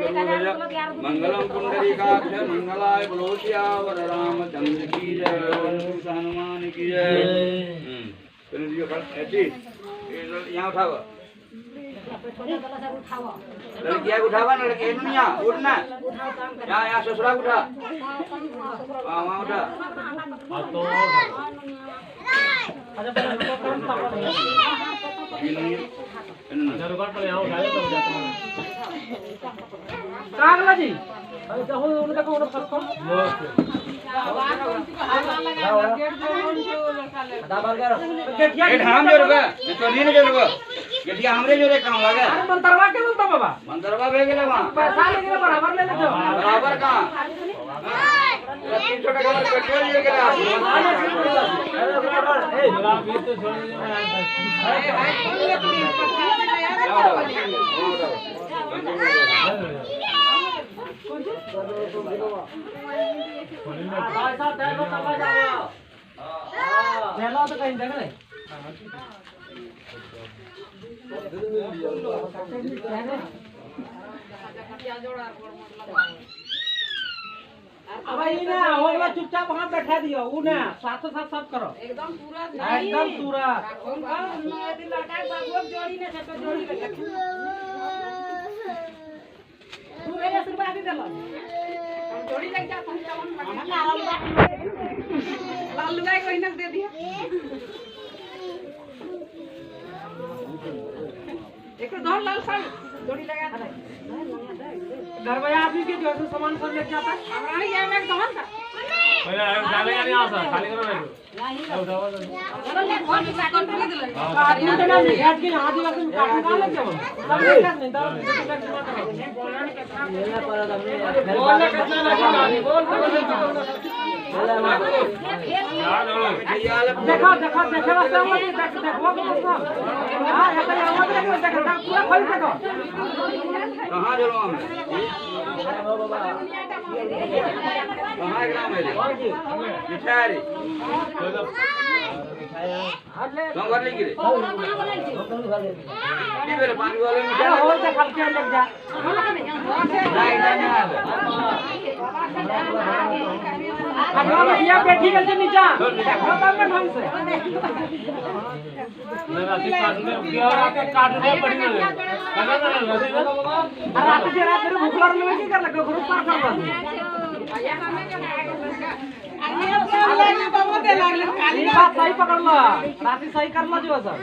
मंगलम पुंडरीकाक्ष मंगलाय बलोचियावर रामचंद्र की जय, हनुमान की जय। यहाँ उठाओ, लड़किया उठावा ना, लड़की दुनिया उठना, यहाँ ससुरा उठा, वहाँ उठा। कागला जी उनका कौन पक्का गेट हम जो रुका तो नहीं जो रुका गेटिया हमरे जो रे काम लगे। अरे मंतरवा के बोलता बाबा, मंतरवा भे गेले वहां पैसा लेके बराबर ले लेते हो। बराबर कहां 300 टका में पेट्रोल ले गेले आप। ए गुलाम ये तो छोड़ दे। पैसा दे दो तब जाओ। चलो तो कहीं देख ले। अब ये ना होगा चुपचाप वहाँ बैठा दियो, वो ना साथ साथ सब करो एकदम पूरा जोड़ी ने सब जोड़ी बैठा तू मेरे शुरुआत ही चलो जोड़ी लग जा पहुंचावन लाल लुगाई को इनक दे दिया एक दो लाल साड़ी जोड़ी लगा दे। घर में आदमी के जो सामान सब लेके आता है हमरा ये में सामान था पहले जाने का नहीं आता खाली करो नहीं चलो ले फोन पे कंट्रोल दे ले काट ना हेड के आदिवासी में काट निकाल ले सब लेकर नहीं तो बोलने कितना मेरा पर हमने बोलने कितना लगी बोल देखो देखो देखो रास्ता में देखो हां ये तो आवाज देखो देखो पूरा खोल देखो कहां जो हम कहां ग्राम है मिठाई कौन कर लेगी रे की बेरे पानी वाले मिठाई हो से खल के लग जा नहीं अब भैया बैठी गए नीचे देखो तब में ढंग से रात काटने पड़ी है रात के रात भूख लग रही है की कर लगे ग्रुप पर कर सही पकड़ लो रात सही कर लो जो सब